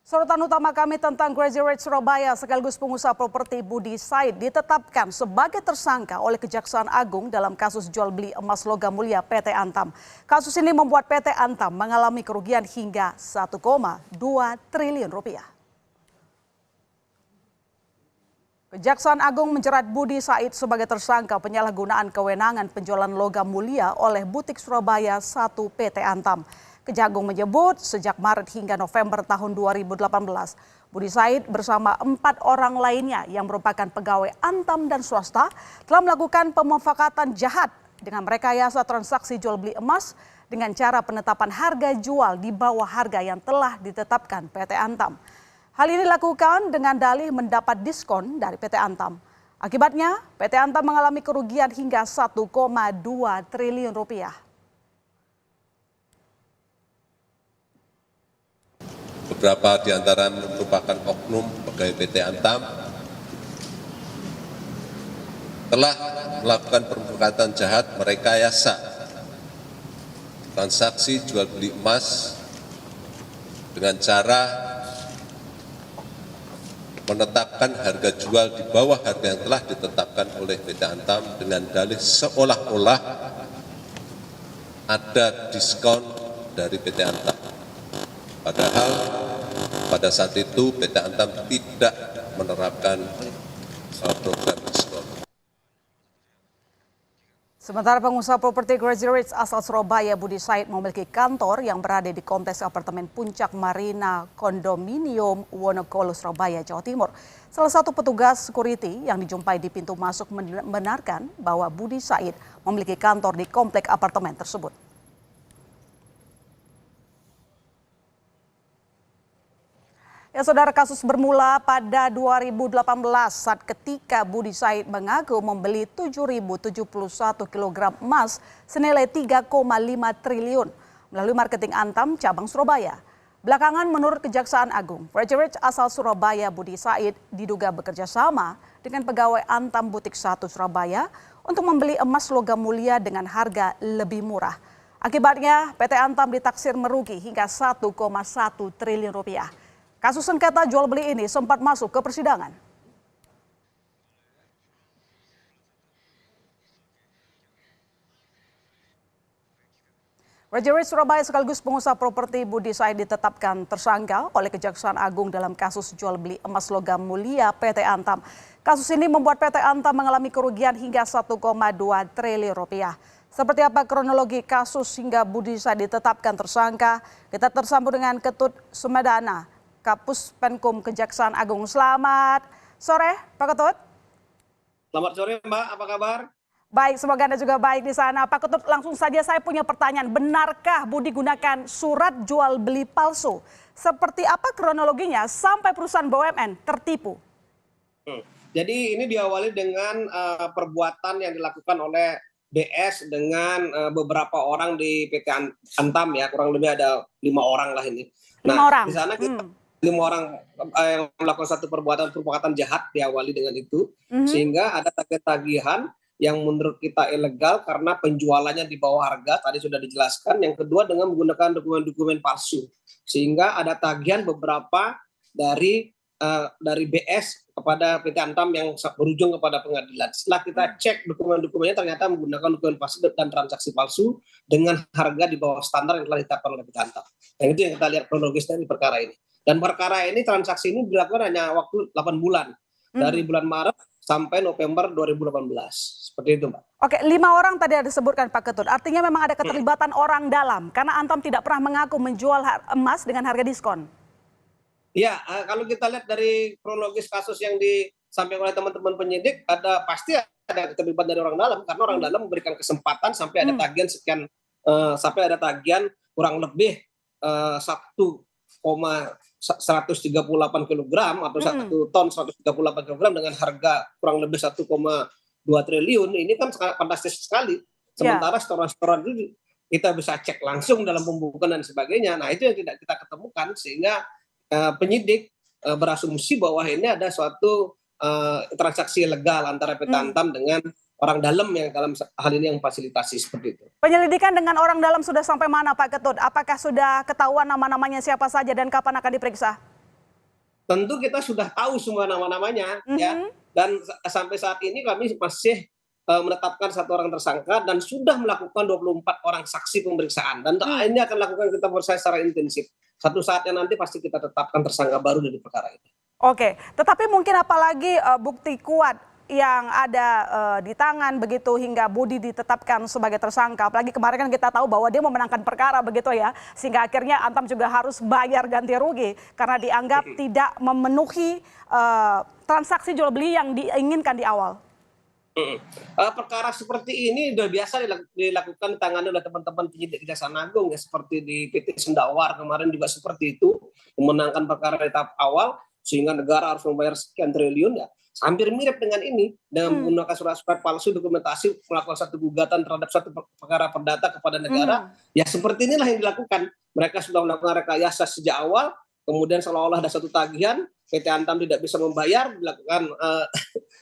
Sorotan utama kami tentang Graduate Surabaya sekaligus pengusaha properti Budi Said ditetapkan sebagai tersangka oleh Kejaksaan Agung dalam kasus jual beli emas logam mulia PT Antam. Kasus ini membuat PT Antam mengalami kerugian hingga 1,2 triliun rupiah. Kejaksaan Agung menjerat Budi Said sebagai tersangka penyalahgunaan kewenangan penjualan logam mulia oleh butik Surabaya 1 PT Antam. Kejagung menyebut sejak Maret hingga November tahun 2018, Budi Said bersama 4 orang lainnya yang merupakan pegawai Antam dan swasta telah melakukan pemufakatan jahat dengan merekayasa transaksi jual beli emas dengan cara penetapan harga jual di bawah harga yang telah ditetapkan PT Antam. Hal ini dilakukan dengan dalih mendapat diskon dari PT Antam. Akibatnya, PT Antam mengalami kerugian hingga 1,2 triliun rupiah. Beberapa di antara merupakan oknum pegawai PT Antam telah melakukan pemufakatan jahat merekayasa transaksi jual beli emas dengan cara menetapkan harga jual di bawah harga yang telah ditetapkan oleh PT Antam dengan dalih seolah-olah ada diskon dari PT Antam. Padahal pada saat itu PT Antam tidak menerapkan program diskon. Sementara pengusaha properti Graduate asal Surabaya Budi Said memiliki kantor yang berada di kompleks apartemen Puncak Marina Kondominium Wonokolo, Surabaya, Jawa Timur. Salah satu petugas security yang dijumpai di pintu masuk membenarkan bahwa Budi Said memiliki kantor di kompleks apartemen tersebut. Ya, saudara, kasus bermula pada 2018 saat ketika Budi Said mengaku membeli 7.071 kg emas senilai 3,5 triliun melalui marketing Antam cabang Surabaya. Belakangan menurut Kejaksaan Agung, Graduate asal Surabaya Budi Said diduga bekerja sama dengan pegawai Antam Butik 1 Surabaya untuk membeli emas logam mulia dengan harga lebih murah. Akibatnya PT Antam ditaksir merugi hingga 1,1 triliun rupiah. Kasus sengketa jual beli ini sempat masuk ke persidangan. Graduate Surabaya sekaligus pengusaha properti Budi Said ditetapkan tersangka oleh Kejaksaan Agung dalam kasus jual beli emas logam mulia PT Antam. Kasus ini membuat PT Antam mengalami kerugian hingga 1,2 triliun rupiah. Seperti apa kronologi kasus hingga Budi Said ditetapkan tersangka? Kita tersambung dengan Ketut Sumedana, Kapus Penkum Kejaksaan Agung. Selamat sore, Pak Ketut. Selamat sore, Mbak. Apa kabar? Baik, semoga Anda juga baik di sana. Pak Ketut, langsung saja saya punya pertanyaan. Benarkah Budi gunakan surat jual beli palsu? Seperti apa kronologinya sampai perusahaan BUMN tertipu? Jadi ini diawali dengan perbuatan yang dilakukan oleh BS dengan beberapa orang di PT Antam, ya, kurang lebih ada 5 orang lah ini. Nah, 5 orang. Di sana kita 5 orang yang melakukan satu perbuatan jahat diawali dengan itu, sehingga ada tagihan yang menurut kita ilegal karena penjualannya di bawah harga, tadi sudah dijelaskan. Yang kedua dengan menggunakan dokumen-dokumen palsu, sehingga ada tagihan beberapa dari BS kepada PT Antam yang berujung kepada pengadilan. Setelah kita cek dokumen-dokumennya, ternyata menggunakan dokumen palsu dan transaksi palsu dengan harga di bawah standar yang telah ditetapkan oleh PT Antam. Yang itu yang kita lihat kronologis dari perkara ini. Dan perkara ini, transaksi ini dilakukan hanya waktu 8 bulan. Dari bulan Maret sampai November 2018. Seperti itu, Mbak. Oke, 5 orang tadi ada disebutkan, Pak Ketut. Artinya memang ada keterlibatan orang dalam. Karena Antam tidak pernah mengaku menjual emas dengan harga diskon. Ya, kalau kita lihat dari kronologis kasus yang disampaikan oleh teman-teman penyidik, pasti ada keterlibatan dari orang dalam, karena orang dalam memberikan kesempatan sampai ada tagihan sekian, sampai ada tagihan kurang lebih 1,138 kg atau 1 ton 138 kg dengan harga kurang lebih 1,2 triliun. Ini kan sangat fantastis sekali. Sementara setoran-setoran itu kita bisa cek langsung dalam pembukuan dan sebagainya. Nah, itu yang tidak kita ketemukan, sehingga penyidik berasumsi bahwa ini ada suatu transaksi legal antara PT Antam dengan orang dalam yang dalam hal ini yang fasilitasi seperti itu. Penyelidikan dengan orang dalam sudah sampai mana, Pak Ketut? Apakah sudah ketahuan nama-namanya siapa saja dan kapan akan diperiksa? tentu kita sudah tahu semua nama-namanya ya. Dan sampai saat ini kami masih menetapkan 1 orang tersangka dan sudah melakukan 24 orang saksi pemeriksaan, dan ini akan lakukan kita proses secara intensif. Satu saatnya nanti pasti kita tetapkan tersangka baru dari perkara ini. Oke, tetapi mungkin apalagi bukti kuat yang ada di tangan begitu hingga Budi ditetapkan sebagai tersangka. Apalagi kemarin kan kita tahu bahwa dia memenangkan perkara begitu ya, sehingga akhirnya Antam juga harus bayar ganti rugi karena dianggap tidak memenuhi transaksi jual beli yang diinginkan di awal. Perkara seperti ini sudah biasa dilakukan ditangani oleh teman-teman penyidik Kejaksaan Agung ya, seperti di PT Sendawar kemarin juga seperti itu, memenangkan perkara di tahap awal sehingga negara harus membayar sekian triliun ya. Hampir mirip dengan ini, dengan menggunakan surat-surat palsu, dokumentasi, melakukan satu gugatan terhadap satu perkara perdata kepada negara. Ya seperti inilah yang dilakukan. Mereka sudah melakukan rekayasa sejak awal, kemudian seolah-olah ada satu tagihan, PT Antam tidak bisa membayar, dilakukan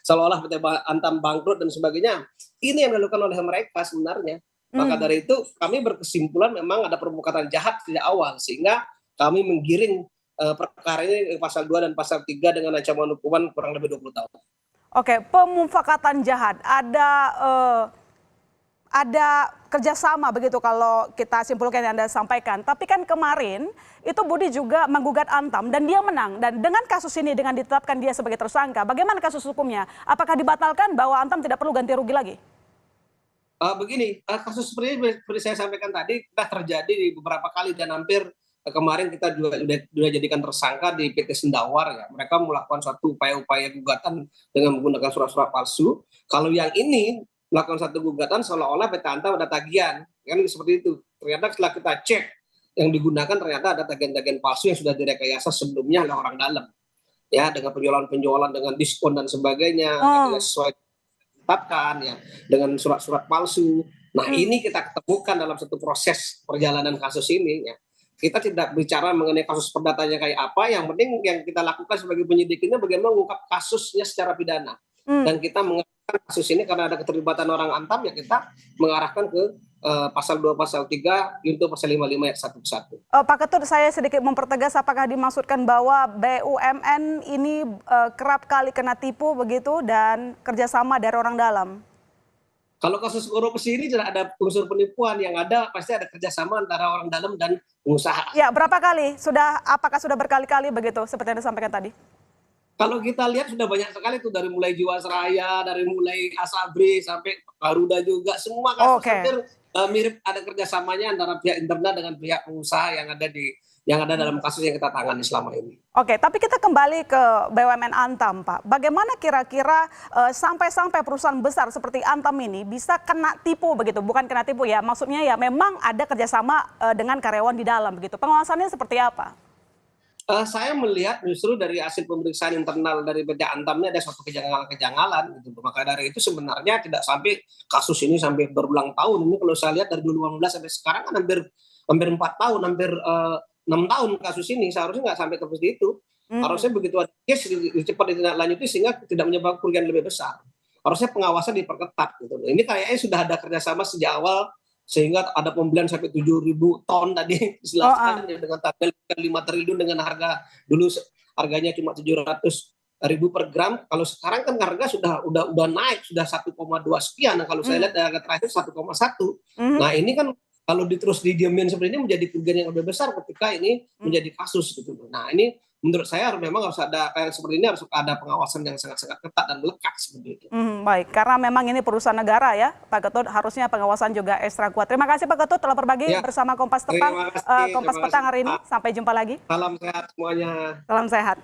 seolah-olah PT Antam bangkrut dan sebagainya. Ini yang dilakukan oleh mereka sebenarnya. Maka dari itu kami berkesimpulan memang ada perbuatan jahat sejak awal, sehingga kami menggiring perkara ini pasal 2 dan pasal 3 dengan ancaman hukuman kurang lebih 20 tahun. Oke, pemufakatan jahat, ada kerjasama begitu kalau kita simpulkan yang Anda sampaikan. Tapi kan kemarin itu Budi juga menggugat Antam dan dia menang. Dan dengan kasus ini, dengan ditetapkan dia sebagai tersangka, bagaimana kasus hukumnya? Apakah dibatalkan bahwa Antam tidak perlu ganti rugi lagi? Begini, kasus seperti ini seperti saya sampaikan tadi, sudah terjadi di beberapa kali dan hampir kemarin kita juga sudah jadikan tersangka di PT Sendawar ya. Mereka melakukan suatu upaya-upaya gugatan dengan menggunakan surat-surat palsu. Kalau yang ini melakukan satu gugatan seolah-olah PT Antam ada tagihan, kan seperti itu. Ternyata setelah kita cek yang digunakan ternyata ada tagihan-tagihan palsu yang sudah direkayasa sebelumnya oleh orang dalam. Ya, dengan penjualan dengan diskon dan sebagainya, tidak sesuai ditetapkan ya, dengan surat-surat palsu. Nah, ini kita ketemukan dalam satu proses perjalanan kasus ini ya. Kita tidak bicara mengenai kasus perdatanya kayak apa, yang penting yang kita lakukan sebagai penyidik ini bagaimana mengungkap kasusnya secara pidana. Dan kita mengarahkan kasus ini karena ada keterlibatan orang Antam, ya kita mengarahkan ke pasal 2, pasal 3, yaitu pasal 55 ayat 1 ke 1. Pak Ketut, saya sedikit mempertegas, apakah dimaksudkan bahwa BUMN ini kerap kali kena tipu begitu dan kerjasama dari orang dalam? Kalau kasus korupsi ini tidak ada unsur penipuan, yang ada pasti ada kerjasama antara orang dalam dan pengusaha. Ya, berapa kali? Apakah sudah berkali-kali begitu seperti yang disampaikan tadi? Kalau kita lihat sudah banyak sekali tuh, dari mulai Jiwasraya, dari mulai Asabri sampai Garuda juga, semua kasus hampir mirip ada kerjasamanya antara pihak internal dengan pihak pengusaha yang ada dalam kasus yang kita tangani selama ini. Oke, tapi kita kembali ke BUMN Antam, Pak. Bagaimana kira-kira sampai-sampai perusahaan besar seperti Antam ini bisa kena tipu begitu? Bukan kena tipu ya, maksudnya ya memang ada kerjasama dengan karyawan di dalam begitu. Pengawasannya seperti apa? Saya melihat justru dari hasil pemeriksaan internal dari PT Antam ini ada suatu kejanggalan-kejanggalan gitu. Maka dari itu sebenarnya tidak sampai kasus ini sampai berulang tahun. Ini kalau saya lihat dari 2018 sampai sekarang kan hampir 4 tahun, hampir 6 tahun kasus ini, seharusnya nggak sampai seperti itu. Harusnya begitu ada case cepat ditindaklanjuti sehingga tidak menyebabkan kerugian lebih besar. Harusnya pengawasan diperketat gitu. Ini kayaknya sudah ada kerjasama sejak awal sehingga ada pembelian sampai 7.000 ton tadi dijelaskan dengan target 5 triliun dengan harga dulu harganya cuma 700.000 per gram. Kalau sekarang kan harga udah naik, sudah 1,2 sekian. Nah, kalau saya lihat harga terakhir 1,1. Nah, ini kan kalau terus didiemin seperti ini menjadi kerugian yang lebih besar ketika ini menjadi kasus gitu. Nah, ini menurut saya memang harus ada kayak seperti ini, harus ada pengawasan yang sangat-sangat ketat dan melekat seperti itu. Baik, karena memang ini perusahaan negara ya, Pak Ketut, harusnya pengawasan juga ekstra kuat. Terima kasih Pak Ketut telah berbagi bersama Kompas Petang hari ini. Sampai jumpa lagi. Salam sehat semuanya. Salam sehat.